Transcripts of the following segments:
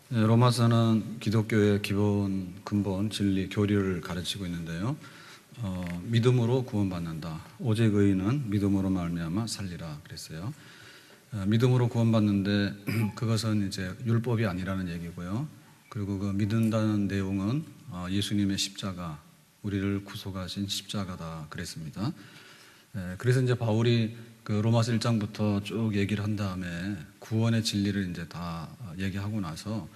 네, 로마서는 기독교의 기본 근본 진리 교리를 가르치고 있는데요. 믿음으로 구원받는다. 오직 의인은 믿음으로 말미암아 살리라 그랬어요. 믿음으로 구원받는데 그것은 이제 율법이 아니라는 얘기고요. 그리고 그 믿는다는 내용은 예수님의 십자가, 우리를 구속하신 십자가다 그랬습니다. 그래서 이제 바울이 그 로마서 1장부터 쭉 얘기를 한 다음에 구원의 진리를 이제 다 얘기하고 나서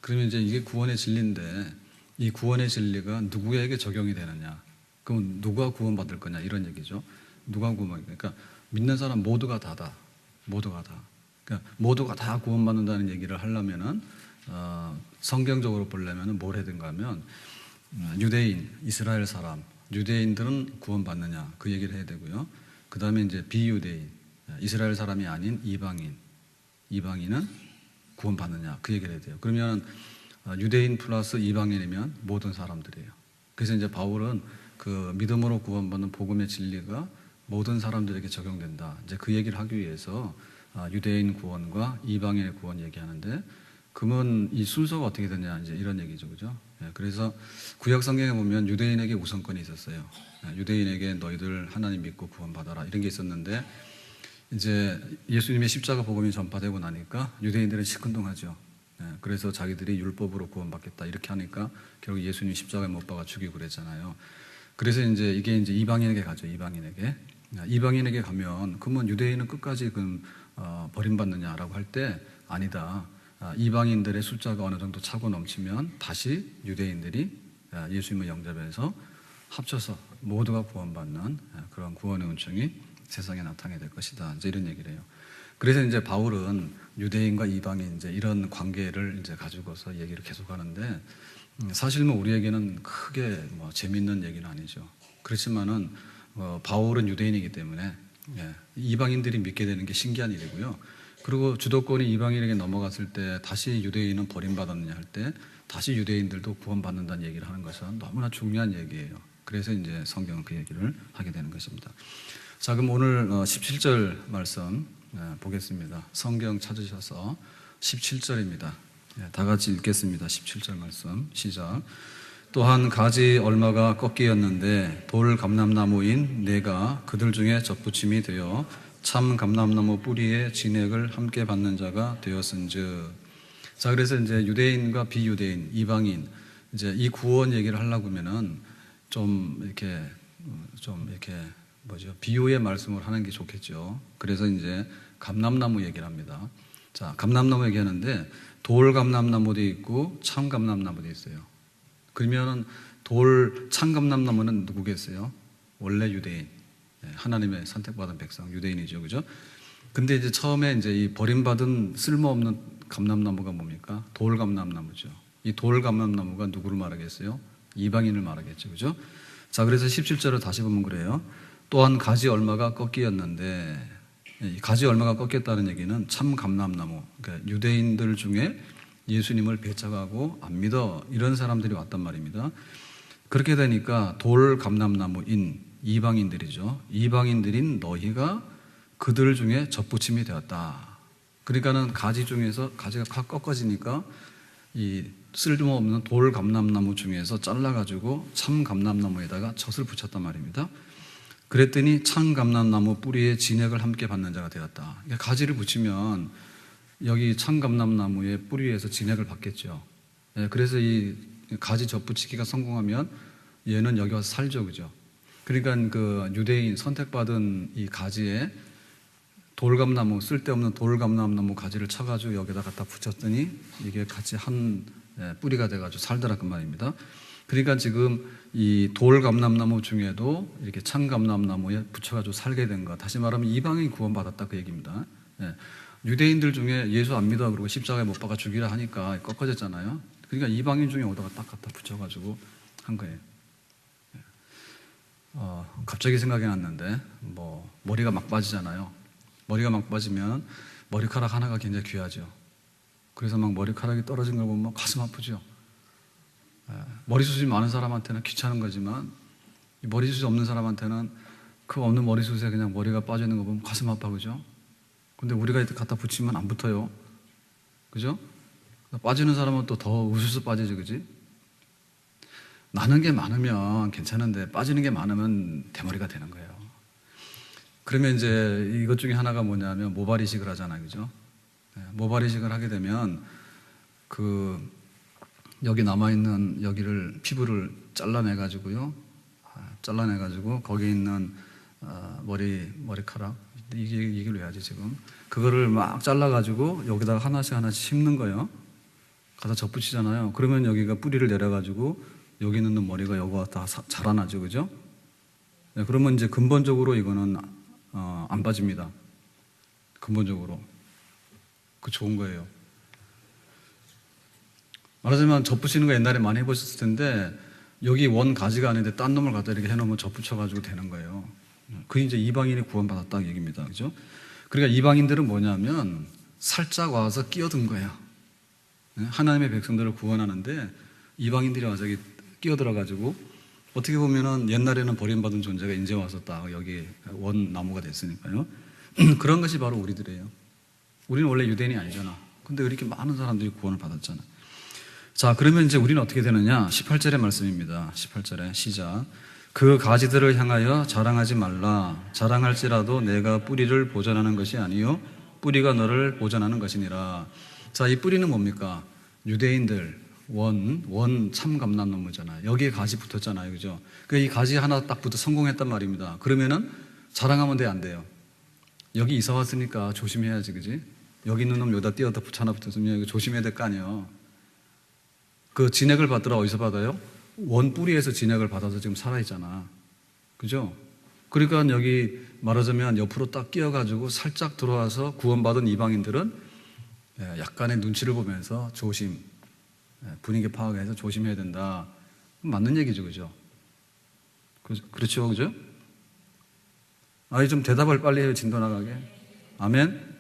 그러면 이제 이게 구원의 진리인데 이 구원의 진리가 누구에게 적용이 되느냐? 그럼 누가 구원받을 거냐? 이런 얘기죠. 누가 그러니까 믿는 사람 모두가 다다. 모두가 다. 그러니까 모두가 다 구원받는다는 얘기를 하려면은 성경적으로 보려면은 뭘 해야 되는가 하면 유대인, 이스라엘 사람, 유대인들은 구원받느냐 그 얘기를 해야 되고요. 그 다음에 이제 비유대인, 이스라엘 사람이 아닌 이방인은 구원받느냐 그 얘기를 해야 돼요. 그러면 유대인 플러스 이방인이면 모든 사람들이에요. 그래서 이제 바울은 그 믿음으로 구원받는 복음의 진리가 모든 사람들에게 적용된다. 이제 그 얘기를 하기 위해서 유대인 구원과 이방인의 구원 얘기하는데 그러면 이 순서가 어떻게 되냐 이제 이런 얘기죠, 그죠? 그래서 구약 성경에 보면 유대인에게 우선권이 있었어요. 유대인에게 너희들 하나님 믿고 구원받아라 이런 게 있었는데 이제 예수님의 십자가 복음이 전파되고 나니까 유대인들은 시큰둥하죠. 그래서 자기들이 율법으로 구원받겠다 이렇게 하니까 결국 예수님 십자가에 못 박아 죽이고 그랬잖아요. 그래서 이제 이게 이제 이방인에게 가죠. 이방인에게 가면 그러면 유대인은 끝까지 버림받느냐라고 할 때 아니다. 이방인들의 숫자가 어느 정도 차고 넘치면 다시 유대인들이 예수님을 영접해서 합쳐서 모두가 구원받는 그런 구원의 은총이 세상에 나타나게 될 것이다. 이제 이런 얘기를 해요. 그래서 이제 바울은 유대인과 이방인 이제 이런 관계를 이제 가지고서 얘기를 계속하는데 사실 우리에게는 크게 재밌는 얘기는 아니죠. 그렇지만은 바울은 유대인이기 때문에 이방인들이 믿게 되는 게 신기한 일이고요. 그리고 주도권이 이방인에게 넘어갔을 때 다시 유대인은 버림받았느냐 할 때 다시 유대인들도 구원받는다는 얘기를 하는 것은 너무나 중요한 얘기예요. 그래서 이제 성경은 그 얘기를 하게 되는 것입니다. 자, 그럼 오늘 17절 말씀 보겠습니다. 성경 찾으셔서 17절입니다. 다 같이 읽겠습니다. 17절 말씀 시작. 또한 가지 얼마가 꺾이었는데 돌 감람나무인 내가 그들 중에 접붙임이 되어 참 감람나무 뿌리에 진액을 함께 받는 자가 되었은즉. 자, 그래서 이제 유대인과 비유대인, 이방인 이제 이 구원 얘기를 하려고 하면은 좀 이렇게 비유의 말씀을 하는 게 좋겠죠. 그래서 이제 감람나무 얘기를 합니다. 자, 감람나무 얘기하는데 돌 감람나무도 있고 참 감람나무도 있어요. 그러면은 참 감람나무는 누구겠어요? 원래 유대인. 하나님의 선택받은 백성, 유대인이죠. 그죠? 근데 이제 처음에 이제 이 버림받은 쓸모없는 감람나무가 뭡니까? 돌 감람나무죠. 이 돌 감람나무가 누구를 말하겠어요? 이방인을 말하겠죠. 그죠? 자, 그래서 17절을 다시 보면 그래요. 또한 가지 얼마가 꺾이었는데, 이 가지 얼마가 꺾였다는 얘기는 참 감람나무, 그러니까 유대인들 중에 예수님을 배척하고 안 믿어 이런 사람들이 왔단 말입니다. 그렇게 되니까 돌 감람나무인 이방인들이죠. 이방인들인 너희가 그들 중에 접붙임이 되었다. 그러니까는 가지 중에서 가지가 확 꺾어지니까 이 쓸모없는 돌 감람나무 중에서 잘라가지고 참 감람나무에다가 젖을 붙였단 말입니다. 그랬더니 참 감람나무 뿌리에 진액을 함께 받는 자가 되었다. 그러니까 가지를 붙이면 여기 참 감람나무의 뿌리에서 진액을 받겠죠. 그래서 이 가지 젖붙이기가 성공하면 얘는 여기 와서 살죠, 그죠? 그러니까 그 유대인 선택받은 이 가지에 돌감나무, 쓸데없는 돌감나무 가지를 쳐가지고 여기다 갖다 붙였더니 이게 같이 한 뿌리가 돼가지고 살더라 그 말입니다. 그러니까 지금 이 돌감람나무 중에도 이렇게 참감람나무에 붙여가지고 살게 된 것. 다시 말하면 이방인이 구원받았다 그 얘기입니다. 유대인들 중에 예수 안 믿어 그러고 십자가에 못 박아 죽이라 하니까 꺾어졌잖아요. 그러니까 이방인 중에 오다가 딱 갖다 붙여가지고 한 거예요. 갑자기 생각이 났는데 머리가 막 빠지잖아요. 머리가 막 빠지면 머리카락 하나가 굉장히 귀하죠. 그래서 막 머리카락이 떨어진 걸 보면 가슴 아프죠. 머리숱이 많은 사람한테는 귀찮은 거지만 머리숱이 없는 사람한테는 그 없는 머리숱에 그냥 머리가 빠져 있는 거 보면 가슴 아파, 그죠? 근데 우리가 갖다 붙이면 안 붙어요, 그죠? 빠지는 사람은 또 더 우수수 빠지지, 그지? 나는 게 많으면 괜찮은데 빠지는 게 많으면 대머리가 되는 거예요. 그러면 이제 이것 중에 하나가 뭐냐면 모발 이식을 하잖아요, 그죠? 모발 이식을 하게 되면 여기 남아있는 여기를 피부를 잘라내가지고요. 잘라내가지고 거기 있는 머리카락 이걸 왜 하지 지금? 그거를 막 잘라가지고 여기다가 하나씩 심는 거예요. 가서 접붙이잖아요. 그러면 여기가 뿌리를 내려가지고 여기 있는 머리가 여기가 다 자라나죠, 그죠? 네, 그러면 이제 근본적으로 이거는 안 빠집니다. 근본적으로 그 좋은 거예요. 말하자면 접붙이는 거 옛날에 많이 해보셨을 텐데 여기 원 가지가 아닌데 딴 놈을 갖다 이렇게 해놓으면 접붙여가지고 되는 거예요. 그게 이제 이방인이 구원받았다는 얘기입니다. 그죠? 그러니까 이방인들은 뭐냐면 살짝 와서 끼어든 거예요. 하나님의 백성들을 구원하는데 이방인들이 와서 여기 끼어들어가지고 어떻게 보면은 옛날에는 버림받은 존재가 이제 와서 딱 여기 원 나무가 됐으니까요. 그런 것이 바로 우리들이에요. 우리는 원래 유대인이 아니잖아. 근데 이렇게 많은 사람들이 구원을 받았잖아. 자, 그러면 이제 우리는 어떻게 되느냐? 18절의 말씀입니다. 18절에 시작. 그 가지들을 향하여 자랑하지 말라. 자랑할지라도 내가 뿌리를 보존하는 것이 아니요 뿌리가 너를 보존하는 것이니라. 자, 이 뿌리는 뭡니까? 유대인들 원 참감람나무잖아요. 여기에 가지 붙었잖아요, 그죠? 그 이 가지 하나 딱 붙어 성공했단 말입니다. 그러면은 자랑하면 돼, 안 돼요? 여기 이사 왔으니까 조심해야지, 그지? 여기 있는 놈 여기다 띄어다 붙여나 붙었으면 이거 조심해야 될 거 아니에요. 그 진액을 받더라 어디서 받아요? 원 뿌리에서 진액을 받아서 지금 살아있잖아. 그죠? 그러니까 여기 말하자면 옆으로 딱 끼어가지고 살짝 들어와서 구원받은 이방인들은 약간의 눈치를 보면서 조심, 분위기 파악해서 조심해야 된다. 맞는 얘기죠, 그죠? 그렇죠, 그죠? 아니, 좀 대답을 빨리 해요, 진도 나가게. 아멘?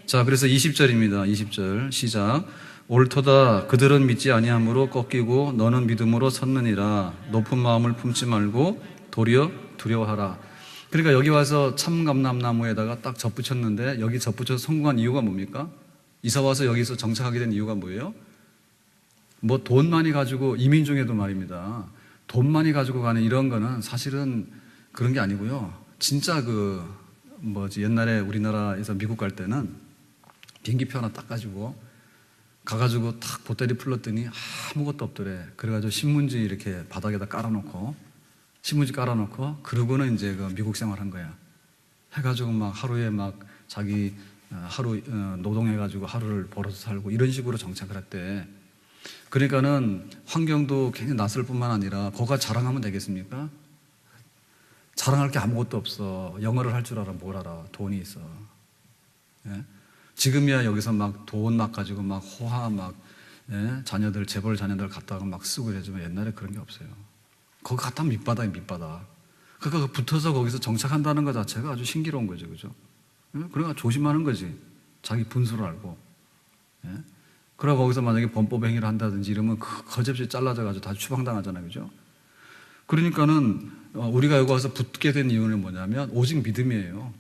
자, 그래서 20절입니다. 20절, 시작. 옳도다. 그들은 믿지 아니함으로 꺾이고 너는 믿음으로 섰느니라. 높은 마음을 품지 말고 도리어 두려워하라. 그러니까 여기 와서 참감람나무에다가 딱 접붙였는데 여기 접붙여서 성공한 이유가 뭡니까? 이사 와서 여기서 정착하게 된 이유가 뭐예요? 뭐 돈 많이 가지고 이민 중에도 말입니다. 돈 많이 가지고 가는 이런 거는 사실은 그런 게 아니고요. 진짜 옛날에 우리나라에서 미국 갈 때는 비행기표 하나 딱 가지고 가가지고 탁 보따리 풀렀더니 아무것도 없더래. 그래가지고 신문지 이렇게 바닥에다 깔아놓고 그러고는 이제 그 미국 생활한 거야. 해가지고 막 하루에 막 자기 하루 노동해가지고 하루를 벌어서 살고 이런 식으로 정착을 했대. 그러니까는 환경도 굉장히 낯설 뿐만 아니라 거가 자랑하면 되겠습니까? 자랑할 게 아무것도 없어. 영어를 할 줄 알아, 뭘 알아. 돈이 있어. 예? 지금이야 여기서 막 돈 막 가지고 막 호화 막 자녀들 재벌 자녀들 갖다가 막 쓰고 이러지만 옛날에 그런 게 없어요. 거기 갖다 밑바닥에 밑바닥. 그러니까 붙어서 거기서 정착한다는 것 자체가 아주 신기로운 거죠, 그죠? 그러니까 조심하는 거지. 자기 분수를 알고. 그러고 거기서 만약에 범법 행위를 한다든지 이러면 거짓없이 잘라져가지고 다 추방당하잖아요, 그죠? 그러니까는 우리가 여기 와서 붙게 된 이유는 뭐냐면 오직 믿음이에요.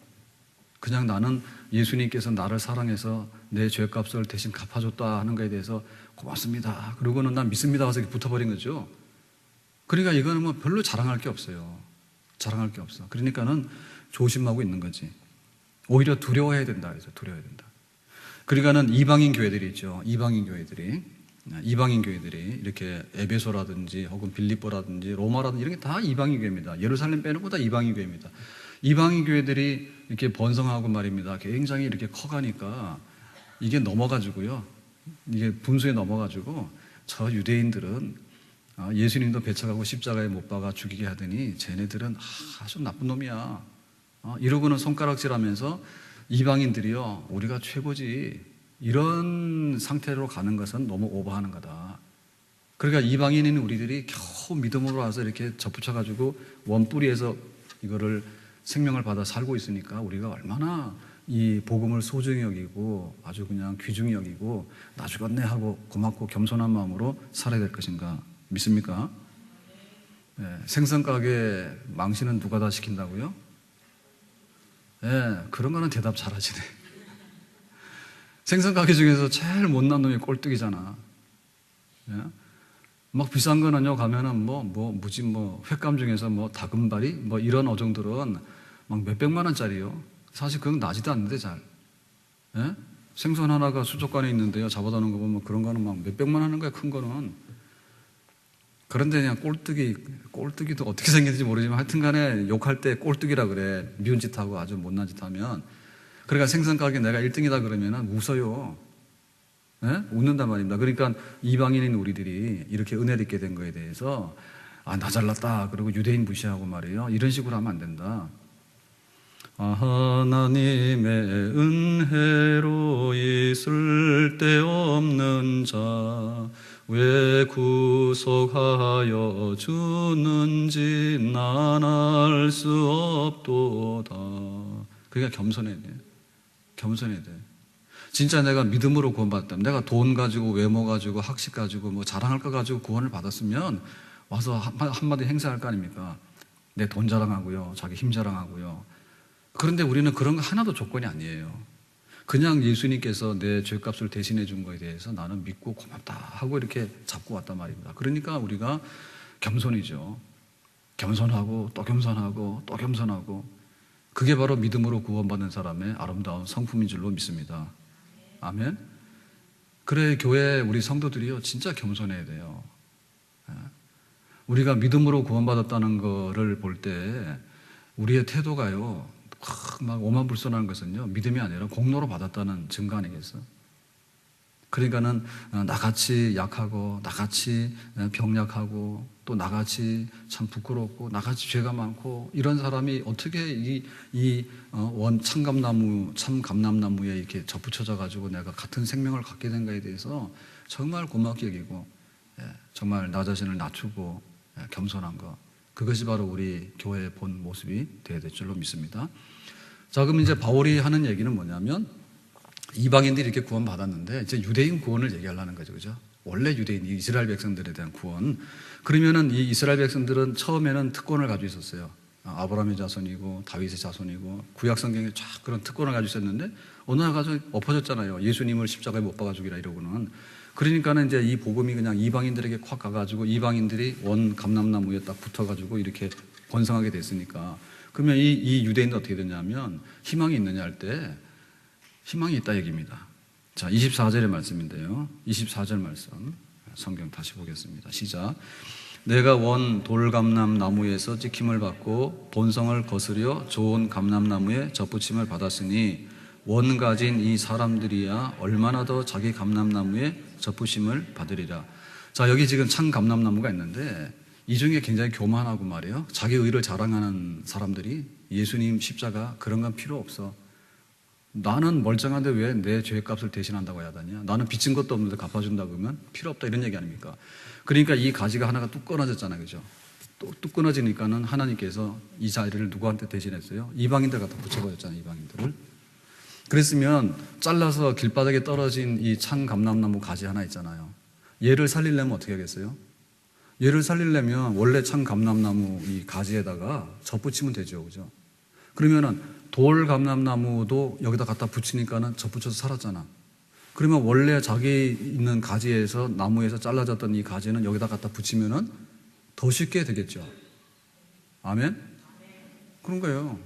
그냥 나는 예수님께서 나를 사랑해서 내 죄값을 대신 갚아줬다 하는 것에 대해서 고맙습니다. 그러고는 난 믿습니다 와서 이렇게 붙어버린 거죠. 그러니까 이거는 뭐 별로 자랑할 게 없어요. 자랑할 게 없어. 그러니까는 조심하고 있는 거지. 오히려 두려워해야 된다. 그래서 두려워해야 된다. 그러니까는 이방인 교회들이 있죠. 이방인 교회들이 이렇게 에베소라든지 혹은 빌립보라든지 로마라든지 이런 게 다 이방인 교회입니다. 예루살렘 빼놓고 다 이방인 교회입니다. 이방인 교회들이 이렇게 번성하고 말입니다. 굉장히 이렇게 커가니까 이게 넘어가지고요. 이게 분수에 넘어가지고 저 유대인들은 예수님도 배척하고 십자가에 못 박아 죽이게 하더니 쟤네들은 아주 나쁜 놈이야. 이러고는 손가락질하면서 이방인들이요. 우리가 최고지. 이런 상태로 가는 것은 너무 오버하는 거다. 그러니까 이방인인 우리들이 겨우 믿음으로 와서 이렇게 접붙여가지고 원뿌리에서 이거를 생명을 받아 살고 있으니까 우리가 얼마나 이 복음을 소중히 여기고 아주 그냥 귀중히 여기고 나 죽었네 하고 고맙고 겸손한 마음으로 살아야 될 것인가 믿습니까? 생선가게 망신은 누가 다 시킨다고요? 그런 거는 대답 잘하시네. 생선 가게 중에서 제일 못난 놈이 꼴뚜기잖아. 예? 막 비싼 거는요, 가면은 횟감 중에서 다금바리, 이런 어종들은 막 몇백만 원짜리요. 사실 그건 나지도 않는데 잘. 예? 생선 하나가 수족관에 있는데요, 잡아다 놓은 거 보면 그런 거는 막 몇백만 원 하는 거야, 큰 거는. 그런데 그냥 꼴뚜기도 어떻게 생겼는지 모르지만 하여튼 간에 욕할 때 꼴뚜기라 그래. 미운 짓 하고 아주 못난 짓 하면. 그러니까 생선 가게 내가 1등이다 그러면은 웃어요. 예? 웃는단 말입니다. 그러니까 이방인인 우리들이 이렇게 은혜를 입게 된 거에 대해서 나 잘났다 그리고 유대인 무시하고 말이에요. 이런 식으로 하면 안 된다. 하나님의 은혜로 있을 데 없는 자 왜 구속하여 주는지 난 알 수 없도다. 그러니까 겸손해야 돼. 겸손해야 돼. 진짜 내가 믿음으로 구원받았다면, 내가 돈 가지고 외모 가지고 학식 가지고 자랑할 거 가지고 구원을 받았으면 와서 한마디 행사할 거 아닙니까? 내 돈 자랑하고요, 자기 힘 자랑하고요. 그런데 우리는 그런 거 하나도 조건이 아니에요. 그냥 예수님께서 내 죄값을 대신해 준 거에 대해서 나는 믿고 고맙다 하고 이렇게 잡고 왔단 말입니다. 그러니까 우리가 겸손이죠. 겸손하고 또 겸손하고 또 겸손하고, 그게 바로 믿음으로 구원받는 사람의 아름다운 성품인 줄로 믿습니다. 아멘. 그래, 교회 우리 성도들이요 진짜 겸손해야 돼요. 우리가 믿음으로 구원받았다는 거를 볼 때 우리의 태도가요 막 오만불손하는 것은요 믿음이 아니라 공로로 받았다는 증거 아니겠어? 그러니까는 나같이 약하고 나같이 병약하고 또 나같이 참 부끄럽고 나같이 죄가 많고 이런 사람이 어떻게 참감남나무에 이렇게 접붙여져 가지고 내가 같은 생명을 갖게 된가에 대해서 정말 고맙게 여기고, 정말 나 자신을 낮추고 겸손한 것, 그것이 바로 우리 교회의 본 모습이 되어야 될 줄로 믿습니다. 자, 그럼 이제 바울이 하는 얘기는 뭐냐면 이방인들이 이렇게 구원받았는데 이제 유대인 구원을 얘기하려는 거죠. 그죠? 원래 유대인, 이스라엘 백성들에 대한 구원. 그러면은 이 이스라엘 백성들은 처음에는 특권을 가지고 있었어요. 아브라함의 자손이고 다윗의 자손이고 구약 성경에 쫙 그런 특권을 가지고 있었는데 어느 날 가서 엎어졌잖아요. 예수님을 십자가에 못 박아 죽이라 이러고는. 그러니까는 이제 이 복음이 그냥 이방인들에게 콱 가가지고 이방인들이 원 감람나무에 딱 붙어가지고 이렇게 번성하게 됐으니까, 그러면 이 유대인도 어떻게 되냐면 희망이 있느냐 할 때 희망이 있다 얘기입니다. 자, 24절의 말씀인데요. 24절 말씀 성경 다시 보겠습니다. 시작. 내가 원 돌감람 나무에서 찍힘을 받고 본성을 거스려 좋은 감람나무에 접붙임을 받았으니 원 가진 이 사람들이야 얼마나 더 자기 감람나무에 접붙임을 받으리라. 자, 여기 지금 창 감람나무가 있는데 이 중에 굉장히 교만하고 말이에요, 자기 의를 자랑하는 사람들이 예수님 십자가 그런 건 필요 없어, 나는 멀쩡한데 왜 내 죄값을 대신한다고 해야 되냐, 나는 빚진 것도 없는데 갚아준다 그러면 필요 없다, 이런 얘기 아닙니까? 그러니까 이 가지가 하나가 뚝 끊어졌잖아요. 그죠? 뚝 끊어지니까는 하나님께서 이 자리를 누구한테 대신했어요? 이방인들 갖다 붙여버렸잖아요. 이방인들을. 그랬으면 잘라서 길바닥에 떨어진 이 찬 감람나무 가지 하나 있잖아요. 얘를 살리려면 어떻게 하겠어요? 얘를 살리려면 원래 찬 감람나무 이 가지에다가 접붙이면 되죠. 그죠? 그러면은 돌 감람나무도 여기다 갖다 붙이니까는 접붙여서 살았잖아. 그러면 원래 자기 있는 가지에서, 나무에서 잘라졌던 이 가지는 여기다 갖다 붙이면은 더 쉽게 되겠죠. 아멘? 그런 거예요.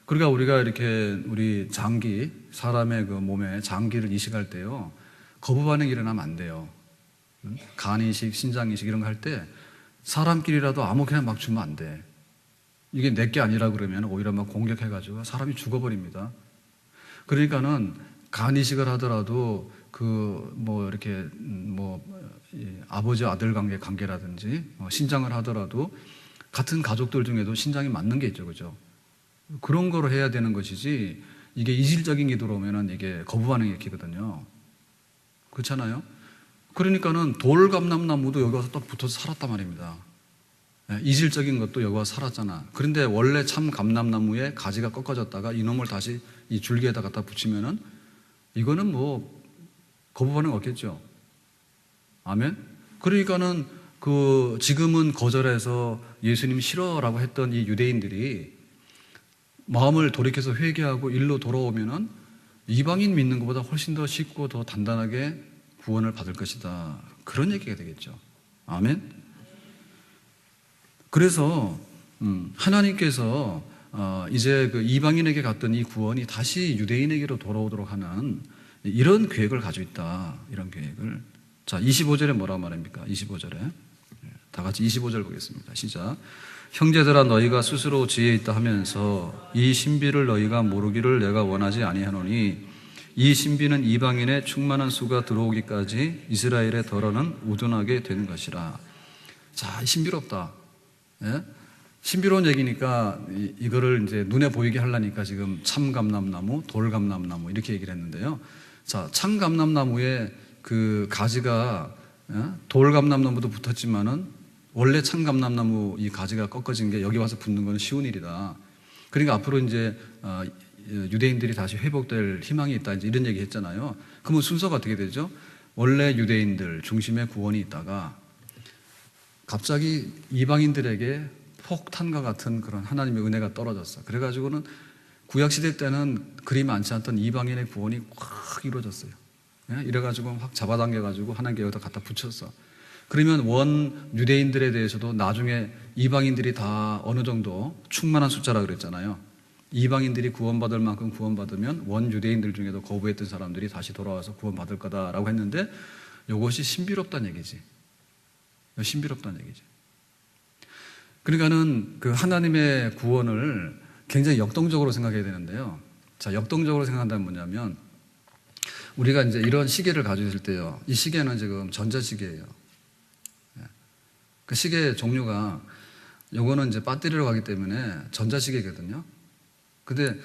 그러니까 우리가 이렇게 우리 장기, 사람의 그 몸에 장기를 이식할 때요, 거부 반응이 일어나면 안 돼요. 간 이식, 신장 이식 이런 거 할 때 사람끼리라도 아무렇게나 막 주면 안 돼. 이게 내게 아니라 그러면 오히려 막 공격해가지고 사람이 죽어버립니다. 그러니까는 간 이식을 하더라도 이렇게 아버지 아들 관계라든지 신장을 하더라도 같은 가족들 중에도 신장이 맞는 게 있죠. 그죠? 그런 거로 해야 되는 것이지, 이게 이질적인 게 들어오면은 이게 거부 반응이 일으키거든요. 그렇잖아요? 그러니까는 돌감람나무도 여기 와서 딱 붙어서 살았단 말입니다. 이질적인 것도 여기 와서 살았잖아. 그런데 원래 참 감람나무에 가지가 꺾어졌다가 이놈을 다시 이 줄기에다 갖다 붙이면은 이거는 거부 반응 없겠죠. 아멘? 그러니까는 지금은 거절해서 예수님 싫어라고 했던 이 유대인들이 마음을 돌이켜서 회개하고 일로 돌아오면은 이방인 믿는 것보다 훨씬 더 쉽고 더 단단하게 구원을 받을 것이다. 그런 얘기가 되겠죠. 아멘. 그래서 하나님께서 이제 그 이방인에게 갔던 이 구원이 다시 유대인에게로 돌아오도록 하는 이런 계획을 가지고 있다. 이런 계획을. 자, 25절에 뭐라고 말합니까? 25절에. 다 같이 25절 보겠습니다. 시작. 형제들아 너희가 스스로 지혜 있다 하면서 이 신비를 너희가 모르기를 내가 원하지 아니하노니 이 신비는 이방인의 충만한 수가 들어오기까지 이스라엘의 덜어는 우둔하게 되는 것이라. 자, 신비롭다. 예? 신비로운 얘기니까 이거를 이제 눈에 보이게 하려니까 지금 참감람나무, 돌감람나무 이렇게 얘기를 했는데요. 자, 참감람나무에 그 가지가 돌감람나무도 붙었지만은 원래 참감람나무 이 가지가 꺾어진 게 여기 와서 붙는 건 쉬운 일이다. 그러니까 앞으로 이제 유대인들이 다시 회복될 희망이 있다. 이제 이런 얘기 했잖아요. 그러면 순서가 어떻게 되죠? 원래 유대인들 중심의 구원이 있다가 갑자기 이방인들에게 폭탄과 같은 그런 하나님의 은혜가 떨어졌어. 그래가지고는 구약시대 때는 그리 많지 않던 이방인의 구원이 확 이루어졌어요. 이래가지고 확 잡아당겨가지고 하나님께 여기다 갖다 붙였어. 그러면 원 유대인들에 대해서도 나중에 이방인들이 다 어느 정도 충만한 숫자라 그랬잖아요. 이방인들이 구원받을 만큼 구원받으면 원 유대인들 중에도 거부했던 사람들이 다시 돌아와서 구원받을 거다라고 했는데 이것이 신비롭다는 얘기지. 신비롭다는 얘기지. 그러니까는 그 하나님의 구원을 굉장히 역동적으로 생각해야 되는데요. 자, 역동적으로 생각한다면 뭐냐면 우리가 이제 이런 시계를 가지고 있을 때요. 이 시계는 지금 전자시계예요. 그 시계 종류가 요거는 이제 배터리로 가기 때문에 전자시계거든요. 근데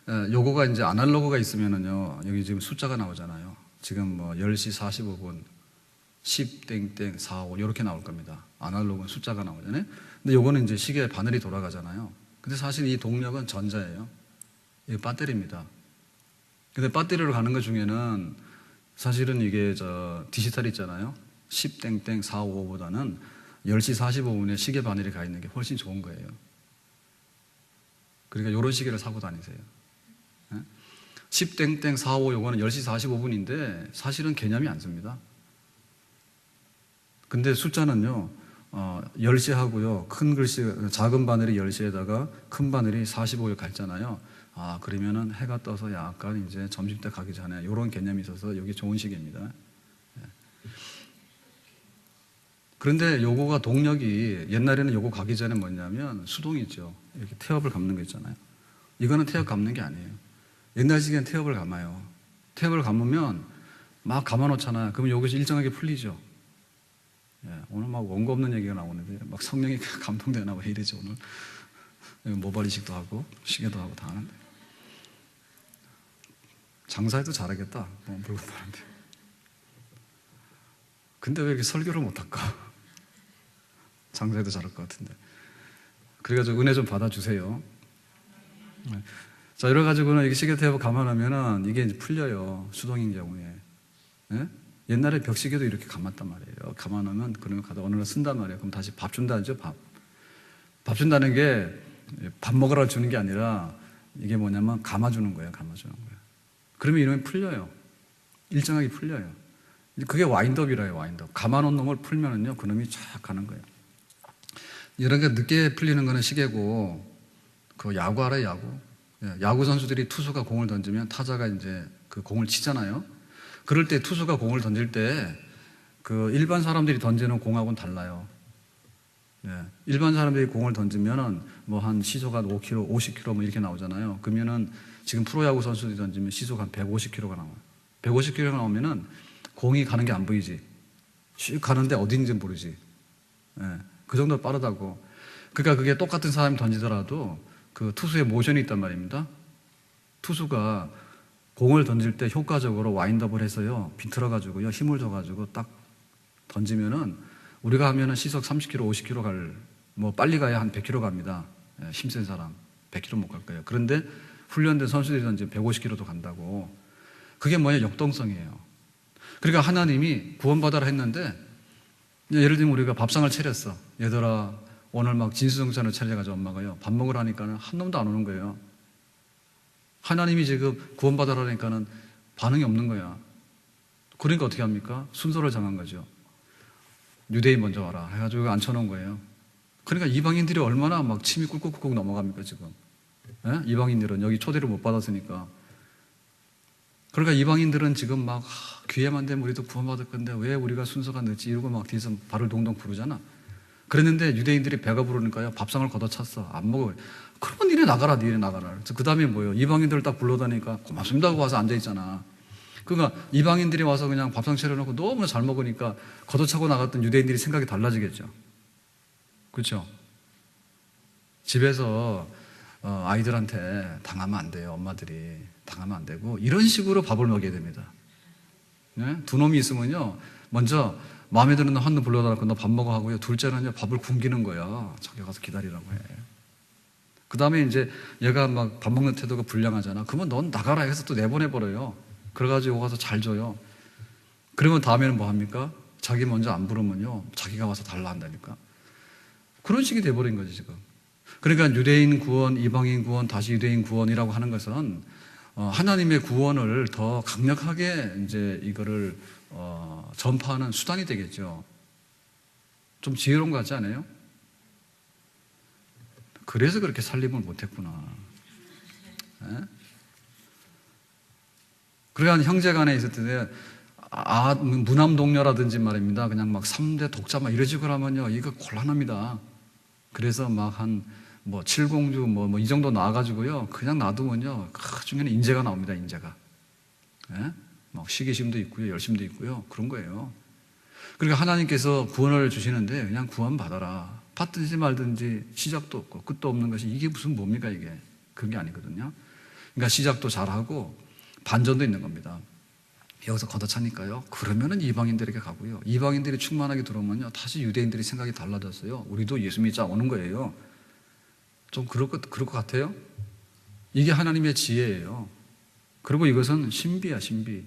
요거가 이제 아날로그가 있으면은요. 여기 지금 숫자가 나오잖아요. 지금 뭐 10시 45분 10땡땡 45 이렇게 나올 겁니다. 아날로그는 숫자가 나오잖아요. 근데 요거는 이제 시계 바늘이 돌아가잖아요. 근데 사실 이 동력은 전자예요. 이게 배터리입니다. 근데 배터리로 가는 것 중에는 사실은 이게 디지털 있잖아요. 10땡땡 455보다는 10시 45분에 시계 바늘이 가 있는 게 훨씬 좋은 거예요. 그러니까 이런 시계를 사고 다니세요. 10땡땡 45 요거는 10시 45분인데 사실은 개념이 안 씁니다. 근데 숫자는요, 10시 하고요, 큰 글씨, 작은 바늘이 10시에다가 큰 바늘이 45에 갔잖아요. 아, 그러면은 해가 떠서 약간 이제 점심때 가기 전에 이런 개념이 있어서 여기 좋은 시계입니다. 그런데 요거가 동력이 옛날에는 요거 가기 전에 뭐냐면 수동이죠. 이렇게 태엽을 감는 거 있잖아요. 이거는 태엽 감는 게 아니에요. 옛날 시계는 태엽을 감아요. 태엽을 감으면 막 감아놓잖아요. 그러면 여기서 일정하게 풀리죠. 오늘 막 원고 없는 얘기가 나오는데 막 성령이 감동되나 왜 이러지 오늘. 모발이식도 하고 시계도 하고 다 하는데 장사해도 잘하겠다. 물건 파는데. 근데 왜 이렇게 설교를 못할까? 장사해도 잘할 것 같은데. 그래가지고 은혜 좀 받아주세요. 자, 이래가지고는 이게 시계 태엽 감아놓으면은 이게 이제 풀려요. 수동인 경우에. 네? 옛날에 벽시계도 이렇게 감았단 말이에요. 감아놓으면 그러면 가다 어느 날 쓴단 말이에요. 그럼 다시 밥 준다죠, 밥. 밥 준다는 게 밥 먹으라 주는 게 아니라 이게 뭐냐면 감아주는 거예요, 감아주는 거예요. 그러면 이놈이 풀려요. 일정하게 풀려요. 그게 와인더비라요, 와인더. 감아놓은 놈을 풀면은요, 그놈이 쫙 가는 거예요. 이런 게 늦게 풀리는 거는 시계고, 그 야구 알아요, 야구? 야구 선수들이 투수가 공을 던지면 타자가 이제 그 공을 치잖아요. 그럴 때 투수가 공을 던질 때 그 일반 사람들이 던지는 공하고는 달라요. 일반 사람들이 공을 던지면은 뭐 한 시속 한 5km, 50km 뭐 이렇게 나오잖아요. 그러면은 지금 프로야구 선수들이 던지면 시속 한 150km가 나와요. 150km가 나오면은 공이 가는 게 안 보이지. 슉 가는데 어딘지 모르지. 그 정도로 빠르다고. 그러니까 그게 똑같은 사람이 던지더라도 그 투수의 모션이 있단 말입니다. 투수가 공을 던질 때 효과적으로 와인드업을 해서요, 비틀어가지고요, 힘을 줘가지고 딱 던지면은 우리가 하면은 시속 30km, 50km 뭐 빨리 가야 한 100km 갑니다. 힘센 사람 100km 못 갈 거예요. 그런데 훈련된 선수들이 던지면 150km도 간다고. 그게 뭐예요? 역동성이에요. 그러니까 하나님이 구원받아라 했는데 예를 들면 우리가 밥상을 차렸어. 얘들아 오늘 막 진수성찬을 차려가지고 엄마가요 밥 먹으라니까는 한 놈도 안 오는 거예요. 하나님이 지금 구원받아라 하니까는 반응이 없는 거야. 그러니까 어떻게 합니까? 순서를 정한 거죠. 유대인 먼저 와라 해가지고 앉혀놓은 거예요. 그러니까 이방인들이 얼마나 막 침이 꿀꺽꿀꺽 넘어갑니까 지금. 예? 이방인들은 여기 초대를 못 받았으니까. 그러니까 이방인들은 지금 막 귀에만 되면 우리도 구원받을 건데 왜 우리가 순서가 늦지 이러고 막 뒤에서 발을 동동 구르잖아. 그랬는데 유대인들이 배가 부르니까요 밥상을 걷어찼어. 안 먹어요. 그러면 니네 나가라. 그 다음에 뭐예요? 이방인들을 딱 불러다니까 고맙습니다 하고 와서 앉아있잖아. 그러니까 이방인들이 와서 그냥 밥상 차려놓고 너무 잘 먹으니까 걷어차고 나갔던 유대인들이 생각이 달라지겠죠. 그렇죠? 집에서 아이들한테 당하면 안 돼요. 엄마들이 당하면 안 되고 이런 식으로 밥을 먹여야 됩니다. 네? 두 놈이 있으면요 먼저 마음에 드는 놈 한 놈 불러다 놓고 너 밥 먹어 하고요. 둘째는요 밥을 굶기는 거야. 저기 가서 기다리라고 해. 그 다음에 이제 얘가 막 밥 먹는 태도가 불량하잖아. 그러면 넌 나가라 해서 또 내보내버려요. 그래가지고 가서 잘 줘요. 그러면 다음에는 뭐 합니까? 자기 먼저 안 부르면요 자기가 와서 달라 한다니까. 그런 식이 돼버린 거지 지금. 그러니까 유대인 구원, 이방인 구원, 다시 유대인 구원이라고 하는 것은 하나님의 구원을 더 강력하게 이제 이거를 전파하는 수단이 되겠죠. 좀 지혜로운 것 같지 않아요? 그래서 그렇게 살림을 못했구나. 예? 그러니까 형제간에 있을 때 무남동녀라든지 말입니다. 그냥 막 3대 독자 막 이러지고 하면요 이거 곤란합니다. 그래서 막 한 뭐 칠공주 뭐 이 정도 나와가지고요 그냥 놔두면요 그 중에는 인재가 나옵니다. 인재가. 예? 막 시기심도 있고요 열심도 있고요 그런 거예요. 그러니까 하나님께서 구원을 주시는데 그냥 구원 받아라. 받든지 말든지 시작도 없고 끝도 없는 것이 이게 무슨 뭡니까 이게. 그런 게 아니거든요. 그러니까 시작도 잘하고 반전도 있는 겁니다. 여기서 걷어차니까요. 그러면은 이방인들에게 가고요. 이방인들이 충만하게 들어오면요. 다시 유대인들이 생각이 달라졌어요. 우리도 예수 믿자 오는 거예요. 좀 그럴 것 같아요? 이게 하나님의 지혜예요. 그리고 이것은 신비야, 신비.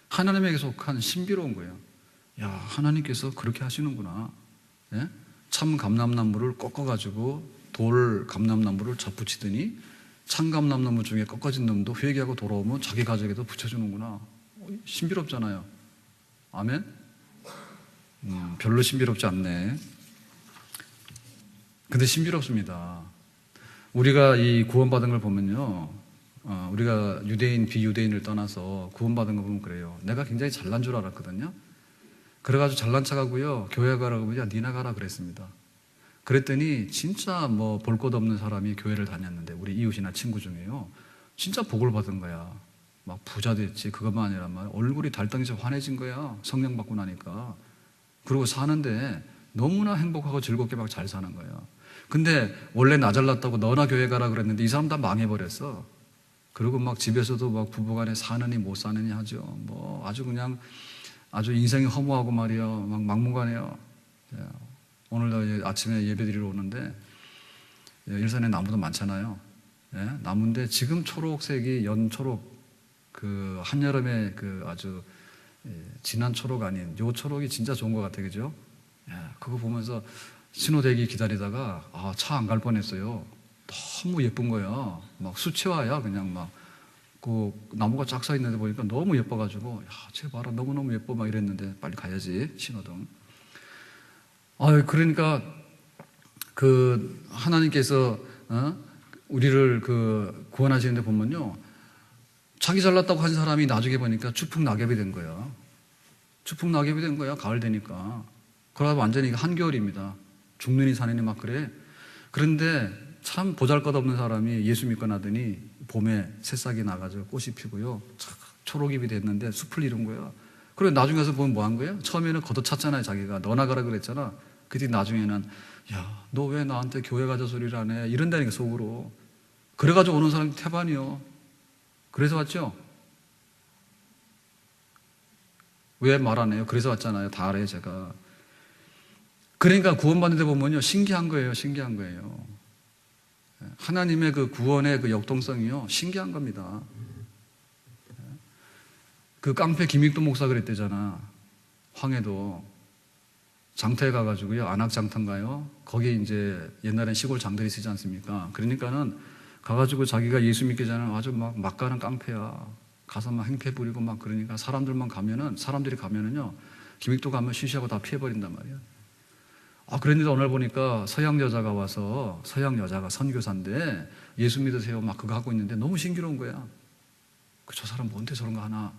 하나님에게 속한 신비로운 거예요. 야, 하나님께서 그렇게 하시는구나. 예? 참 감람나무를 꺾어가지고 돌 감람나무를 접붙이더니 참 감람나무 중에 꺾어진 놈도 회개하고 돌아오면 자기 가족에도 붙여주는구나. 신비롭잖아요. 아멘? 별로 신비롭지 않네. 근데 신비롭습니다. 우리가 이 구원받은 걸 보면요. 우리가 유대인, 비유대인을 떠나서 구원받은 거 보면 그래요. 내가 굉장히 잘난 줄 알았거든요. 그래가지고 잘난 척하고요. 교회 가라고 하면 야, 니나 가라 그랬습니다. 그랬더니 진짜 뭐 볼 것 없는 사람이 교회를 다녔는데 우리 이웃이나 친구 중에요. 진짜 복을 받은 거야. 막 부자 됐지. 그것만 아니라 말 얼굴이 달덩이서 환해진 거야. 성령 받고 나니까. 그리고 사는데 너무나 행복하고 즐겁게 막 잘 사는 거야. 근데 원래 나 잘났다고 너나 교회 가라 그랬는데 이 사람 다 망해버렸어. 그리고 막 집에서도 막 부부간에 사느니 못 사느니 하죠. 뭐 아주 그냥 아주 인생이 허무하고 말이야. 막 막무가내요. 오늘도 아침에 예배드리러 오는데 일산에 나무도 많잖아요. 예? 나무인데 지금 초록색이 연초록 그 한여름에 그 아주 진한 초록 아닌 요 초록이 진짜 좋은 것 같아요. 그죠? 예, 그거 보면서 신호대기 기다리다가 차 안 갈 뻔했어요. 너무 예쁜 거야. 막 수채화야 그냥 막 그 나무가 쫙 서 있는데 보니까 너무 예뻐가지고 야, 쟤 봐라 너무너무 예뻐 막 이랬는데 빨리 가야지 신호등. 그러니까 그 하나님께서 우리를 그 구원하시는데 보면요. 자기 잘났다고 한 사람이 나중에 보니까 추풍낙엽이 된 거야. 추풍낙엽이 된 거야. 가을 되니까. 그러다 완전히 한겨울입니다. 죽느니 사느니 막 그래. 그런데 참 보잘것없는 사람이 예수 믿고 나더니 봄에 새싹이 나가지고 꽃이 피고요. 초록잎이 됐는데 숲을 이룬 거야. 그리고 나중에 가서 보면 뭐 한 거야? 처음에는 걷어찼잖아요. 자기가. 너나 가라 그랬잖아. 그때 나중에는 야, 너 왜 나한테 교회 가자 소리를 안 해? 이런다니까 속으로. 그래가지고 오는 사람이 태반이요. 그래서 왔죠? 왜 말 안 해요? 그래서 왔잖아요. 다 알아요, 제가. 그러니까 구원받는 데 보면요. 신기한 거예요. 신기한 거예요. 하나님의 그 구원의 그 역동성이요. 신기한 겁니다. 그 깡패 김익도 목사 그랬대잖아. 황해도. 장터에 가가지고요. 안악장터인가요? 거기 이제 옛날엔 시골 장들이 쓰지 않습니까? 그러니까는 가가지고 자기가 예수 믿기 전에 아주 막 가는 깡패야. 가서 막 행패 부리고 막 그러니까 사람들이 가면은요, 기믹도 가면 쉬쉬하고 다 피해버린단 말이야. 그런데 오늘 보니까 서양 여자가 선교사인데 예수 믿으세요 막 그거 하고 있는데 너무 신기로운 거야. 저 사람 뭔데 저런 거 하나.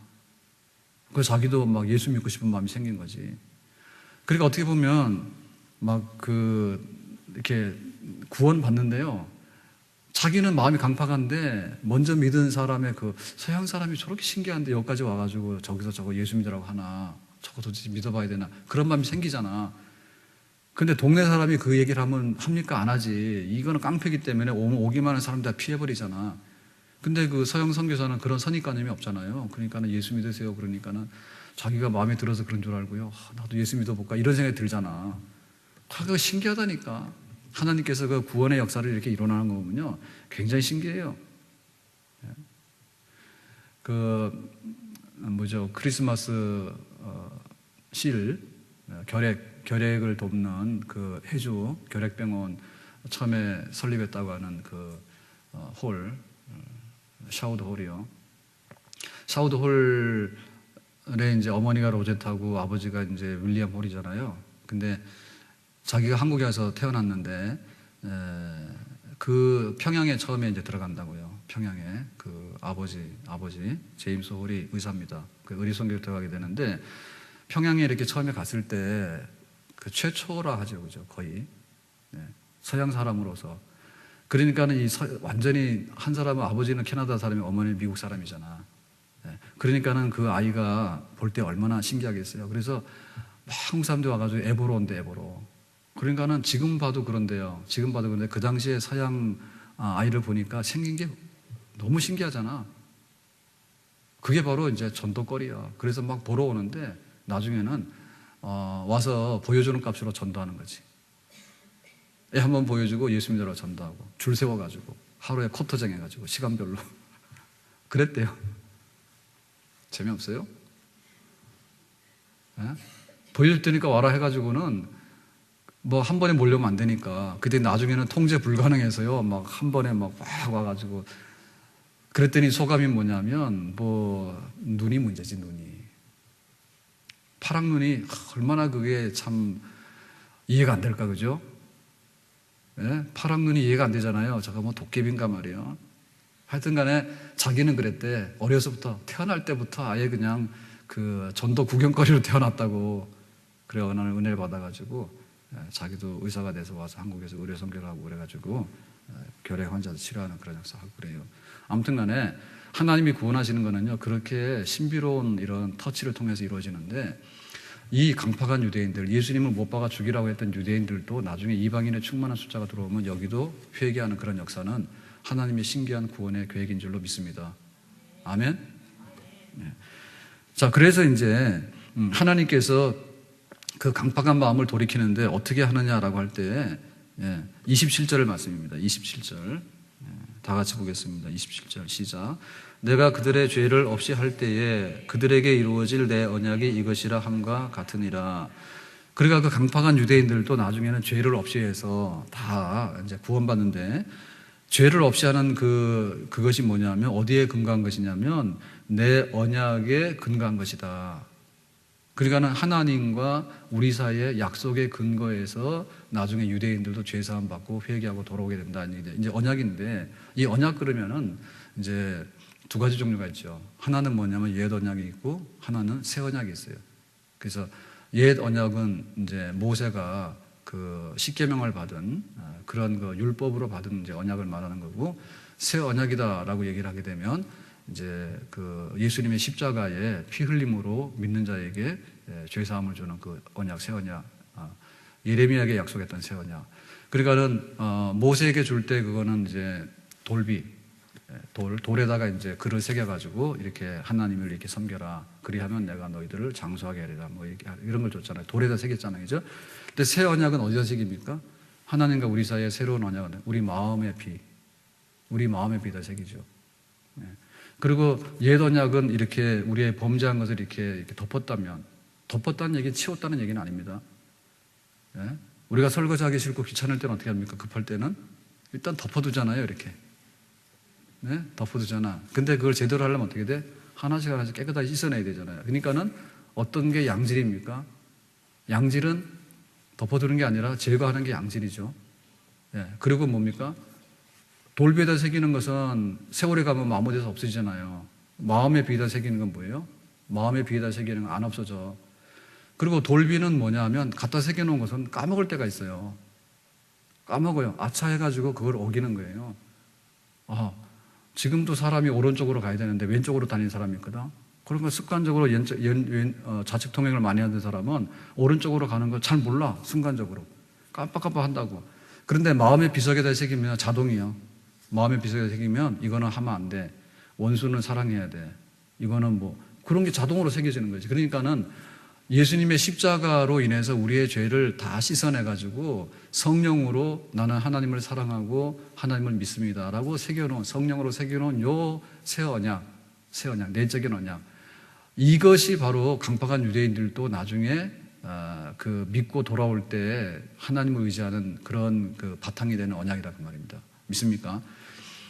그래서 자기도 막 예수 믿고 싶은 마음이 생긴 거지. 그러니까 어떻게 보면 이렇게 구원 받는데요, 자기는 마음이 강팍한데 먼저 믿은 사람의 서양 사람이 저렇게 신기한데 여기까지 와가지고 저기서 저거 예수 믿으라고 하나, 저거 도대체 믿어봐야 되나, 그런 마음이 생기잖아. 근데 동네 사람이 그 얘기를 하면 합니까? 안 하지. 이거는 깡패기 때문에 오기만 하는 사람 다 피해버리잖아. 근데 그 서양 선교사는 그런 선입관념이 없잖아요. 그러니까는 예수 믿으세요 그러니까는 자기가 마음에 들어서 그런 줄 알고요, 나도 예수 믿어볼까 이런 생각이 들잖아. 그거 신기하다니까. 하나님께서 그 구원의 역사를 이렇게 일어나는 거 보면요, 굉장히 신기해요. 크리스마스 결핵을 돕는 그 해주 결핵병원 처음에 설립했다고 하는 샤우드 홀이요. 샤우드 홀에 이제 어머니가 로제타고 아버지가 이제 윌리엄 홀이잖아요. 근데 자기가 한국에 와서 태어났는데 그 평양에 처음에 이제 들어간다고요. 평양에 그 아버지 제임스 홀이 의사입니다. 그 의료선교를 들어가게 되는데 평양에 이렇게 처음에 갔을 때 그 최초라 하죠, 그죠? 거의 서양 사람으로서. 그러니까는 완전히 한 사람은 아버지는 캐나다 사람이 어머니는 미국 사람이잖아. 그러니까는 그 아이가 볼 때 얼마나 신기하겠어요. 그래서 한국 사람들이 와가지고 에보로 온대, 에보로. 그러니까는 지금 봐도 그런데 그 당시에 서양 아이를 보니까 생긴 게 너무 신기하잖아. 그게 바로 이제 전도거리야. 그래서 막 보러 오는데 나중에는 와서 보여주는 값으로 전도하는 거지. 애 한번 보여주고 예수 믿으라고 전도하고 줄 세워가지고 하루에 쿼터쟁 해가지고 시간별로 그랬대요. 재미없어요? 보여줄 테니까 와라 해가지고는 한 번에 몰려오면 안 되니까. 그때 나중에는 통제 불가능해서요, 막 한 번에 막 와가지고. 그랬더니 소감이 뭐냐면 눈이 문제지. 눈이 파랑 눈이 얼마나 그게 참 이해가 안 될까, 그죠? 파랑 눈이 이해가 안 되잖아요. 저거 도깨비인가 말이에요. 하여튼 간에 자기는 그랬대. 어려서부터 태어날 때부터 아예 그냥 그 전도 구경거리로 태어났다고. 그래, 어느 날 은혜를 받아가지고 자기도 의사가 돼서 와서 한국에서 의료 선교를 하고 그래가지고 결핵 환자들 치료하는 그런 역사하고 그래요. 아무튼 간에 하나님이 구원하시는 거는요, 그렇게 신비로운 이런 터치를 통해서 이루어지는데, 이 강팍한 유대인들, 예수님을 못 박아 죽이라고 했던 유대인들도 나중에 이방인의 충만한 숫자가 들어오면 여기도 회개하는 그런 역사는 하나님의 신기한 구원의 계획인 줄로 믿습니다. 아멘? 네. 자, 그래서 이제 하나님께서 그 강팍한 마음을 돌이키는데 어떻게 하느냐라고 할 때 27절의 말씀입니다. 27절 다 같이 보겠습니다. 27절 시작. 내가 그들의 죄를 없이 할 때에 그들에게 이루어질 내 언약이 이것이라 함과 같으니라. 그러니까 그 강팍한 유대인들도 나중에는 죄를 없이 해서 다 이제 구원받는데, 죄를 없이 하는 그것이 뭐냐면 어디에 근거한 것이냐면 내 언약에 근거한 것이다. 그러니까는 하나님과 우리 사이의 약속의 근거에서 나중에 유대인들도 죄 사함 받고 회개하고 돌아오게 된다는 얘기죠. 이제 언약인데, 이 언약 그러면은 이제 두 가지 종류가 있죠. 하나는 뭐냐면 옛 언약이 있고 하나는 새 언약이 있어요. 그래서 옛 언약은 이제 모세가 그 십계명을 받은 그런 그 율법으로 받은 이제 언약을 말하는 거고, 새 언약이다라고 얘기를 하게 되면 이제 그 예수님의 십자가의 피 흘림으로 믿는 자에게 죄 사함을 주는 그 언약, 새 언약, 예레미야에게 약속했던 새 언약. 그러니까는 모세에게 줄 때 그거는 이제 돌에다가 이제 글을 새겨가지고 이렇게 하나님을 이렇게 섬겨라. 그리하면 내가 너희들을 장수하게 하리라. 이런 걸 줬잖아요. 돌에다 새겼잖아요, 그죠? 근데 새 언약은 어디다 새깁니까? 하나님과 우리 사이의 새로운 언약은 우리 마음의 피다 새기죠. 그리고 옛 언약은 이렇게 우리의 범죄한 것을 이렇게 덮었다는 얘기는 치웠다는 얘기는 아닙니다. 우리가 설거지하기 싫고 귀찮을 때는 어떻게 합니까? 급할 때는 일단 덮어두잖아요, 이렇게. 덮어두잖아. 근데 그걸 제대로 하려면 어떻게 돼? 하나씩 하나씩 깨끗하게 씻어내야 되잖아요. 그러니까는 어떤 게 양질입니까? 양질은 덮어두는 게 아니라 제거하는 게 양질이죠. 예. 그리고 뭡니까? 돌비에다 새기는 것은 세월이 가면 마모돼서 없어지잖아요. 마음에 비에다 새기는 건 뭐예요? 마음에 비에다 새기는 건 안 없어져. 그리고 돌비는 뭐냐 하면 갖다 새겨놓은 것은 까먹을 때가 있어요. 까먹어요. 아차 해가지고 그걸 어기는 거예요. 지금도 사람이 오른쪽으로 가야 되는데 왼쪽으로 다니는 사람이 있거든. 그러니까 습관적으로 좌측 통행을 많이 하는 사람은 오른쪽으로 가는 걸 잘 몰라. 순간적으로 깜빡깜빡 한다고. 그런데 마음의 비석에다 새기면 자동이요. 마음의 비석에다 새기면 이거는 하면 안 돼. 원수는 사랑해야 돼. 이거는 뭐 그런 게 자동으로 새겨지는 거지. 그러니까는 예수님의 십자가로 인해서 우리의 죄를 다 씻어내가지고 성령으로 나는 하나님을 사랑하고 하나님을 믿습니다 라고 새겨놓은, 성령으로 새겨놓은 요 새 언약, 내적인 언약, 이것이 바로 강팍한 유대인들도 나중에 그 믿고 돌아올 때 하나님을 의지하는 그런 그 바탕이 되는 언약이라고 말입니다. 믿습니까?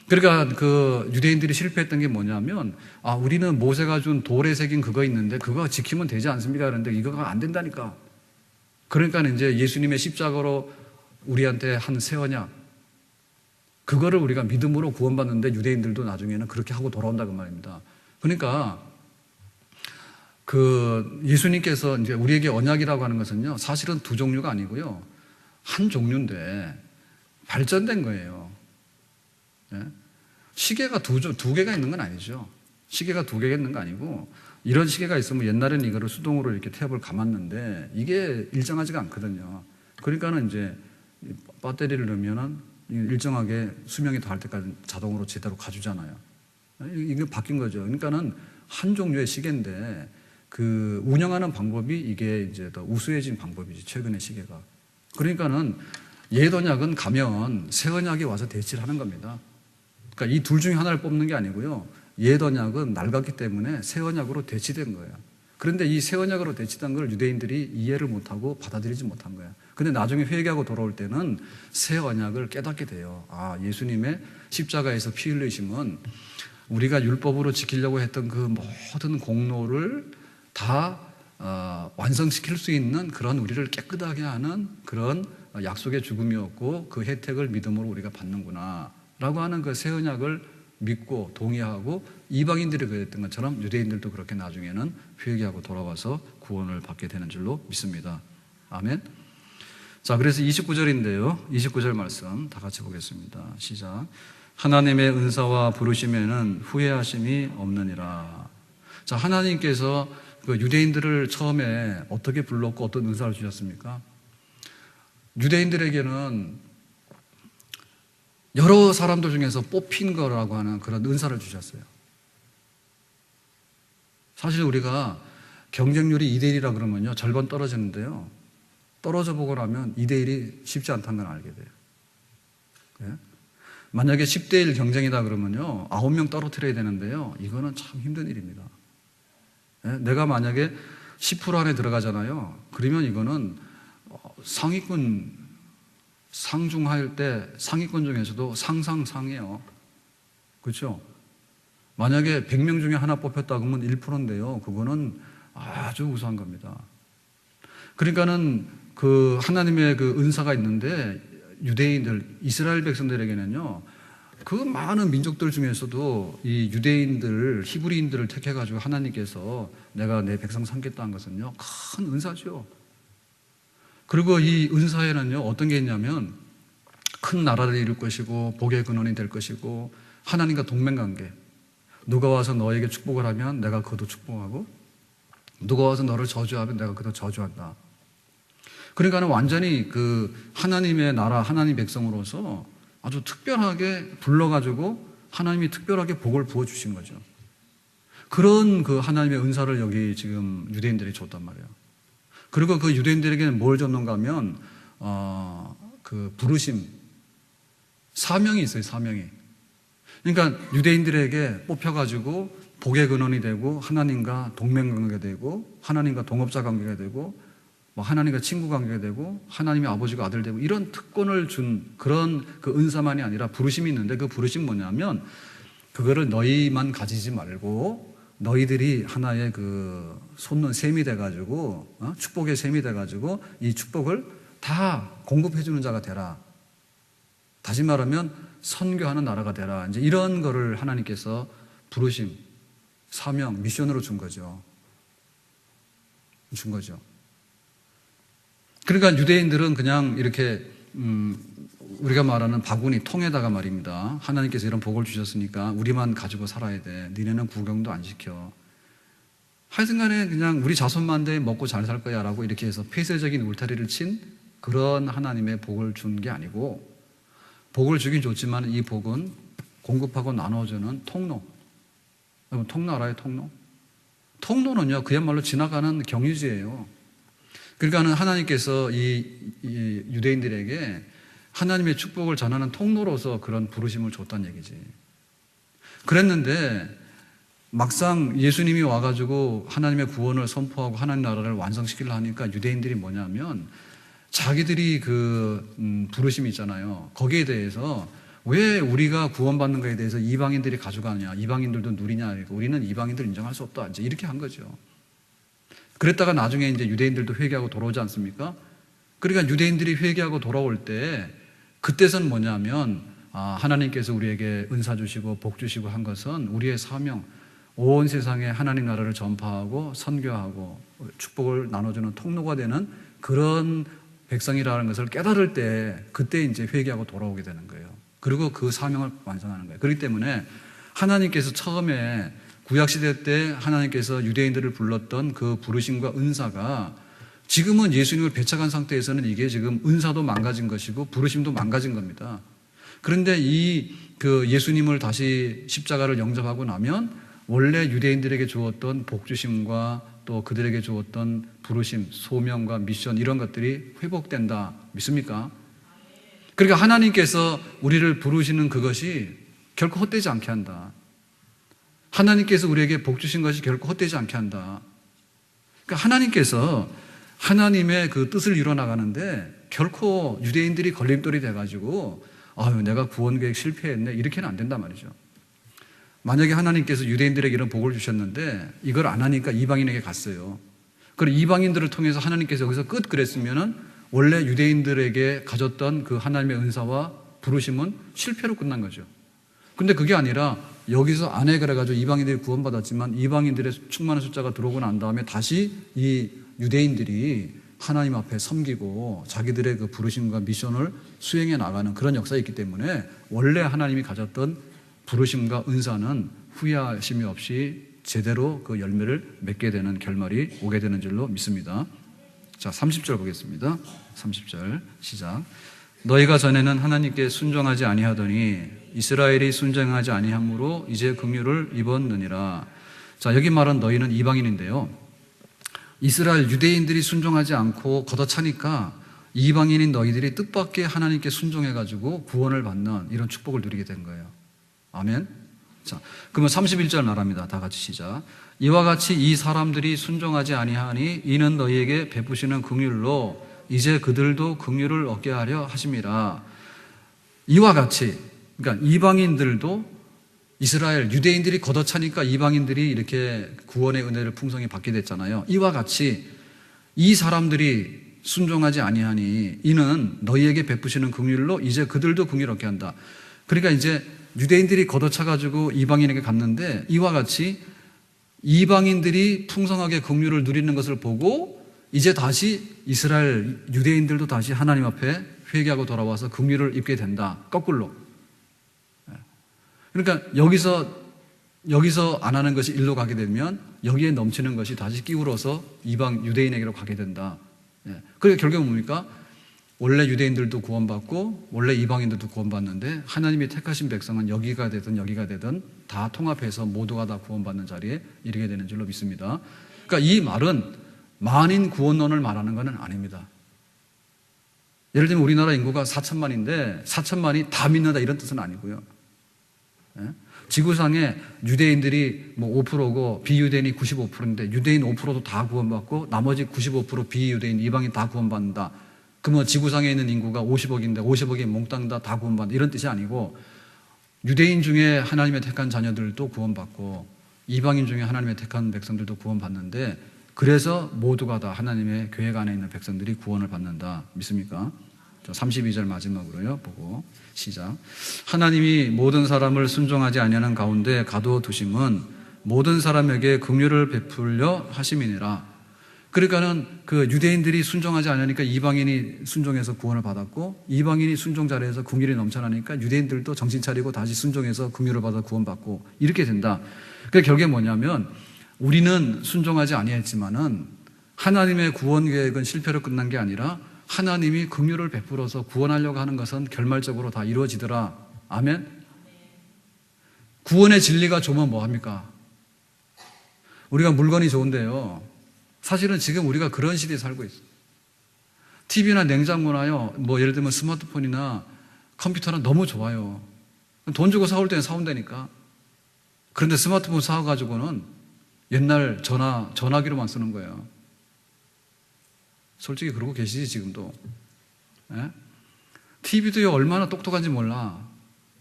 그러니까 그 유대인들이 실패했던 게 뭐냐면, 우리는 모세가 준 돌에 새긴 그거 있는데 그거 지키면 되지 않습니까? 그런데 이거가 안 된다니까. 그러니까 이제 예수님의 십자가로 우리한테 한 새 언약, 그거를 우리가 믿음으로 구원받는데 유대인들도 나중에는 그렇게 하고 돌아온다고 말입니다. 그러니까 그 예수님께서 이제 우리에게 언약이라고 하는 것은요, 사실은 두 종류가 아니고요, 한 종류인데 발전된 거예요. 네? 시계가 두 개가 있는 건 아니죠. 시계가 두 개가 있는 거 아니고, 이런 시계가 있으면 옛날에는 이거를 수동으로 이렇게 탭을 감았는데 이게 일정하지가 않거든요. 그러니까는 이제 배터리를 넣으면은 일정하게 수명이 다할 때까지 자동으로 제대로 가주잖아요. 이게 바뀐 거죠. 그러니까는 한 종류의 시계인데 그 운영하는 방법이 이게 이제 더 우수해진 방법이지, 최근의 시계가. 그러니까는 옛 언약은 가면 새 언약이 와서 대치를 하는 겁니다. 그러니까 이 둘 중에 하나를 뽑는 게 아니고요, 옛 언약은 낡았기 때문에 새 언약으로 대치된 거예요. 그런데 이 새 언약으로 대치된 걸 유대인들이 이해를 못하고 받아들이지 못한 거예요. 근데 나중에 회개하고 돌아올 때는 새 언약을 깨닫게 돼요. 예수님의 십자가에서 피 흘리심은 우리가 율법으로 지키려고 했던 그 모든 공로를 다 완성시킬 수 있는 그런, 우리를 깨끗하게 하는 그런 약속의 죽음이었고, 그 혜택을 믿음으로 우리가 받는구나 라고 하는 그 새 언약을 믿고 동의하고, 이방인들이 그랬던 것처럼 유대인들도 그렇게 나중에는 회개하고 돌아와서 구원을 받게 되는 줄로 믿습니다. 아멘. 자, 그래서 29절인데요. 29절 말씀 다 같이 보겠습니다. 시작. 하나님의 은사와 부르심에는 후회하심이 없느니라. 자, 하나님께서 그 유대인들을 처음에 어떻게 불렀고 어떤 은사를 주셨습니까? 유대인들에게는 여러 사람들 중에서 뽑힌 거라고 하는 그런 은사를 주셨어요. 사실 우리가 경쟁률이 2대1이라 그러면요, 절반 떨어지는데요, 떨어져 보고 나면 2대1이 쉽지 않다는 걸 알게 돼요. 네? 만약에 10대1 경쟁이다 그러면요, 9명 떨어뜨려야 되는데요, 이거는 참 힘든 일입니다. 네? 내가 만약에 10% 안에 들어가잖아요. 그러면 이거는 상위권, 상중할 때 상위권 중에서도 상상상이에요. 그렇죠? 만약에 100명 중에 하나 뽑혔다 그러면 1%인데요. 그거는 아주 우수한 겁니다. 그러니까는 그 하나님의 그 은사가 있는데, 유대인들, 이스라엘 백성들에게는요, 그 많은 민족들 중에서도 이 유대인들, 히브리인들을 택해가지고 하나님께서 내가 내 백성 삼겠다 한 것은요, 큰 은사죠. 그리고 이 은사에는요, 어떤 게 있냐면, 큰 나라를 이룰 것이고 복의 근원이 될 것이고, 하나님과 동맹관계, 누가 와서 너에게 축복을 하면 내가 그도 축복하고, 누가 와서 너를 저주하면 내가 그도 저주한다. 그러니까는 완전히 그 하나님의 나라, 하나님 백성으로서 아주 특별하게 불러가지고 하나님이 특별하게 복을 부어주신 거죠. 그런 그 하나님의 은사를 여기 지금 유대인들이 줬단 말이에요. 그리고 그 유대인들에게는 뭘 줬는가 하면, 그 부르심, 사명이 있어요, 사명이. 그러니까 유대인들에게 뽑혀가지고 복의 근원이 되고, 하나님과 동맹관계가 되고, 하나님과 동업자 관계가 되고, 하나님과 친구 관계가 되고, 하나님의 아버지가 아들 되고, 이런 특권을 준 그런 그 은사만이 아니라 부르심이 있는데, 그 부르심 뭐냐면, 그거를 너희만 가지지 말고 너희들이 하나의 그 솟는 셈이 돼가지고 축복의 셈이 돼가지고 이 축복을 다 공급해주는 자가 되라. 다시 말하면 선교하는 나라가 되라. 이제 이런 거를 하나님께서 부르심, 사명, 미션으로 준 거죠. 그러니까 유대인들은 그냥 이렇게 우리가 말하는 바구니 통에다가 말입니다. 하나님께서 이런 복을 주셨으니까 우리만 가지고 살아야 돼. 니네는 구경도 안 시켜. 하여튼간에 그냥 우리 자손만대 먹고 잘 살 거야 라고 이렇게 해서 폐쇄적인 울타리를 친 그런 하나님의 복을 준 게 아니고, 복을 주긴 좋지만 이 복은 공급하고 나눠주는 통로. 여러분 통로 알아요? 통로? 통로는요 그야말로 지나가는 경유지예요. 그러니까 하나님께서 이 유대인들에게 하나님의 축복을 전하는 통로로서 그런 부르심을 줬다는 얘기지. 그랬는데 막상 예수님이 와가지고 하나님의 구원을 선포하고 하나님 나라를 완성시키려 하니까 유대인들이 뭐냐면 자기들이 그 부르심이 있잖아요. 거기에 대해서 왜 우리가 구원받는 것에 대해서 이방인들이 가져가냐, 이방인들도 누리냐, 우리는 이방인들 인정할 수 없다. 이제 이렇게 한 거죠. 그랬다가 나중에 이제 유대인들도 회개하고 돌아오지 않습니까? 그러니까 유대인들이 회개하고 돌아올 때 그때선 뭐냐면 하나님께서 우리에게 은사 주시고 복 주시고 한 것은 우리의 사명, 온 세상에 하나님 나라를 전파하고 선교하고 축복을 나눠주는 통로가 되는 그런 백성이라는 것을 깨달을 때 그때 이제 회개하고 돌아오게 되는 거예요. 그리고 그 사명을 완성하는 거예요. 그렇기 때문에 하나님께서 처음에 구약시대 때 하나님께서 유대인들을 불렀던 그 부르심과 은사가 지금은 예수님을 배척한 상태에서는 이게 지금 은사도 망가진 것이고 부르심도 망가진 겁니다. 그런데 그 예수님을 다시 십자가를 영접하고 나면 원래 유대인들에게 주었던 복주심과 또 그들에게 주었던 부르심, 소명과 미션 이런 것들이 회복된다. 믿습니까? 그러니까 하나님께서 우리를 부르시는 그것이 결코 헛되지 않게 한다. 하나님께서 우리에게 복 주신 것이 결코 헛되지 않게 한다. 그러니까 하나님께서 하나님의 그 뜻을 이뤄나가는데 결코 유대인들이 걸림돌이 돼가지고 내가 구원 계획 실패했네 이렇게는 안 된단 말이죠. 만약에 하나님께서 유대인들에게 이런 복을 주셨는데 이걸 안 하니까 이방인에게 갔어요. 그리고 이방인들을 통해서 하나님께서 여기서 끝 그랬으면은 원래 유대인들에게 가졌던 그 하나님의 은사와 부르심은 실패로 끝난 거죠. 근데 그게 아니라 여기서 안 해 그래가지고 이방인들이 구원받았지만 이방인들의 충만한 숫자가 들어오고 난 다음에 다시 이 유대인들이 하나님 앞에 섬기고 자기들의 그 부르심과 미션을 수행해 나가는 그런 역사가 있기 때문에 원래 하나님이 가졌던 부르심과 은사는 후회하심이 없이 제대로 그 열매를 맺게 되는 결말이 오게 되는 줄로 믿습니다. 자, 30절 보겠습니다. 30절 시작. 너희가 전에는 하나님께 순종하지 아니하더니 이스라엘이 순종하지 아니함으로 이제 긍휼을 입었느니라. 자, 여기 말한 너희는 이방인인데요. 이스라엘 유대인들이 순종하지 않고 걷어차니까 이방인인 너희들이 뜻밖의 하나님께 순종해가지고 구원을 받는 이런 축복을 누리게 된 거예요. 아멘. 자, 그러면 31절 말합니다. 다 같이 시작. 이와 같이 이 사람들이 순종하지 아니하니 이는 너희에게 베푸시는 긍휼로 이제 그들도 긍휼을 얻게 하려 하심이라. 이와 같이, 그러니까 이방인들도 이스라엘 유대인들이 걷어차니까 이방인들이 이렇게 구원의 은혜를 풍성히 받게 됐잖아요. 이와 같이 이 사람들이 순종하지 아니하니 이는 너희에게 베푸시는 긍휼로 이제 그들도 긍휼을 얻게 한다. 그러니까 이제 유대인들이 걷어차가지고 이방인에게 갔는데 이와 같이 이방인들이 풍성하게 긍휼을 누리는 것을 보고 이제 다시 이스라엘 유대인들도 다시 하나님 앞에 회개하고 돌아와서 긍휼을 입게 된다. 거꾸로. 그러니까 여기서 안 하는 것이 일로 가게 되면 여기에 넘치는 것이 다시 끼울어서 이방 유대인에게로 가게 된다. 그러니까 결국은 뭡니까? 원래 유대인들도 구원받고 원래 이방인들도 구원받는데 하나님이 택하신 백성은 여기가 되든 다 통합해서 모두가 다 구원받는 자리에 이르게 되는 줄로 믿습니다. 그러니까 이 말은 만인 구원론을 말하는 것은 아닙니다. 예를 들면 우리나라 인구가 4천만인데 4천만이 다 믿는다 이런 뜻은 아니고요. 지구상에 유대인들이 5%고 비유대인이 95%인데 유대인 5%도 다 구원받고 나머지 95% 비유대인 이방인 다 구원받는다. 그러면 지구상에 있는 인구가 50억인데 50억이 몽땅 다 구원받는다 이런 뜻이 아니고 유대인 중에 하나님의 택한 자녀들도 구원받고 이방인 중에 하나님의 택한 백성들도 구원받는데, 그래서 모두가 다 하나님의 계획 안에 있는 백성들이 구원을 받는다. 믿습니까? 32절 마지막으로요. 보고 시작. 하나님이 모든 사람을 순종하지 아니하는 가운데 가두어두심은 모든 사람에게 긍휼을 베풀려 하심이니라. 그러니까는 그 유대인들이 순종하지 않으니까 이방인이 순종해서 구원을 받았고, 이방인이 순종 잘해서 긍휼이 넘쳐나니까 유대인들도 정신 차리고 다시 순종해서 긍휼을 받아 구원받고, 이렇게 된다. 그게 결국에 뭐냐면, 우리는 순종하지 아니했지만은 하나님의 구원 계획은 실패로 끝난 게 아니라 하나님이 긍휼을 베풀어서 구원하려고 하는 것은 결말적으로 다 이루어지더라. 아멘. 구원의 진리가 좋으면 뭐합니까? 우리가 물건이 좋은데요, 사실은 지금 우리가 그런 시대에 살고 있어요. TV나 냉장고나요, 뭐 예를 들면 스마트폰이나 컴퓨터는 너무 좋아요. 돈 주고 사올 때는 사온다니까. 그런데 스마트폰 사가지고는 옛날 전화기로만 쓰는 거예요. 솔직히 그러고 계시지 지금도. 예? TV도요 얼마나 똑똑한지 몰라.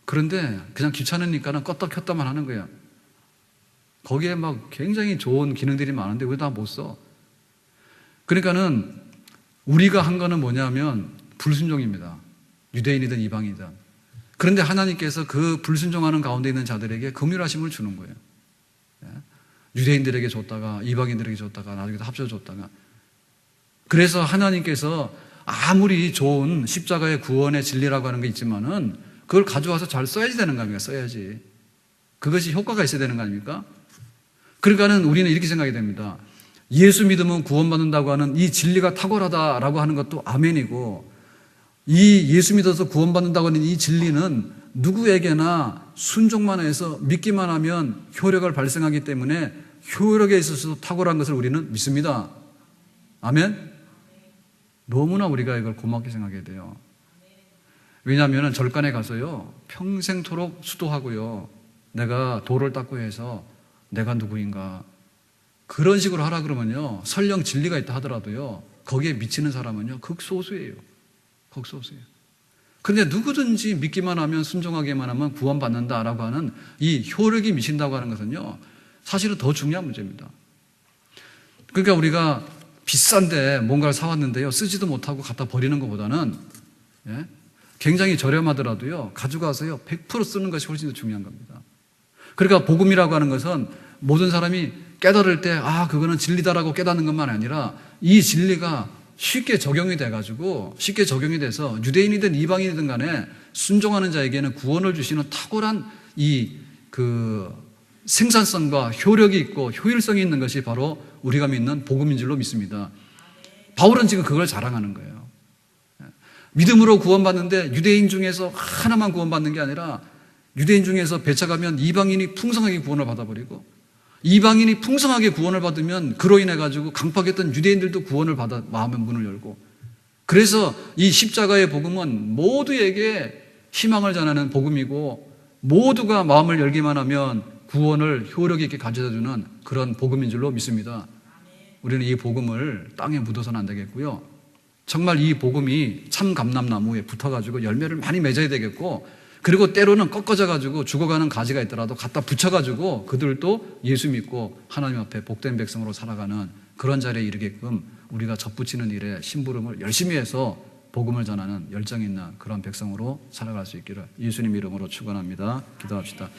그런데 그냥 귀찮으니까는 껐다 켰다만 하는 거예요. 거기에 막 굉장히 좋은 기능들이 많은데 왜 다 못 써? 그러니까는 우리가 한 거는 뭐냐면 불순종입니다. 유대인이든 이방이든. 그런데 하나님께서 그 불순종하는 가운데 있는 자들에게 긍휼하심을 주는 거예요. 예? 유대인들에게 줬다가 이방인들에게 줬다가 나중에 합쳐줬다가. 그래서 하나님께서 아무리 좋은 십자가의 구원의 진리라고 하는 게 있지만은 그걸 가져와서 잘 써야지 되는 거 아닙니까? 써야지. 그것이 효과가 있어야 되는 거 아닙니까? 그러니까는 우리는 이렇게 생각이 됩니다. 예수 믿으면 구원받는다고 하는 이 진리가 탁월하다라고 하는 것도 아멘이고, 이 예수 믿어서 구원받는다고 하는 이 진리는 누구에게나 순종만 해서 믿기만 하면 효력을 발생하기 때문에 효력에 있어서 탁월한 것을 우리는 믿습니다. 아멘? 너무나 우리가 이걸 고맙게 생각해야 돼요. 왜냐하면 절간에 가서요 평생토록 수도하고요, 내가 돌을 닦고 해서 내가 누구인가 그런 식으로 하라 그러면요, 설령 진리가 있다 하더라도요 거기에 미치는 사람은요 극소수예요. 극소수예요. 그런데 누구든지 믿기만 하면, 순종하기만 하면 구원받는다라고 하는 이 효력이 미친다고 하는 것은요 사실은 더 중요한 문제입니다. 그러니까 우리가 비싼데 뭔가를 사왔는데요 쓰지도 못하고 갖다 버리는 것보다는, 예? 굉장히 저렴하더라도요 가져가서요 100% 쓰는 것이 훨씬 더 중요한 겁니다. 그러니까 복음이라고 하는 것은 모든 사람이 깨달을 때 그거는 진리다라고 깨닫는 것만 아니라 이 진리가 쉽게 적용이 돼가지고, 쉽게 적용이 돼서 유대인이든 이방인이든 간에 순종하는 자에게는 구원을 주시는 탁월한 그 생산성과 효력이 있고 효율성이 있는 것이 바로 우리가 믿는 복음인 줄로 믿습니다. 바울은 지금 그걸 자랑하는 거예요. 믿음으로 구원받는데 유대인 중에서 하나만 구원받는 게 아니라 유대인 중에서 배척하면 이방인이 풍성하게 구원을 받아버리고, 이방인이 풍성하게 구원을 받으면 그로 인해 가지고 강팍했던 유대인들도 구원을 받아 마음의 문을 열고, 그래서 이 십자가의 복음은 모두에게 희망을 전하는 복음이고, 모두가 마음을 열기만 하면 구원을 효력 있게 가져다주는 그런 복음인 줄로 믿습니다. 우리는 이 복음을 땅에 묻어서는 안 되겠고요, 정말 이 복음이 참 감람나무에 붙어가지고 열매를 많이 맺어야 되겠고, 그리고 때로는 꺾어져가지고 죽어가는 가지가 있더라도 갖다 붙여가지고 그들도 예수 믿고 하나님 앞에 복된 백성으로 살아가는 그런 자리에 이르게끔 우리가 접붙이는 일에 심부름을 열심히 해서 복음을 전하는 열정 있는 그런 백성으로 살아갈 수 있기를 예수님 이름으로 축원합니다. 기도합시다.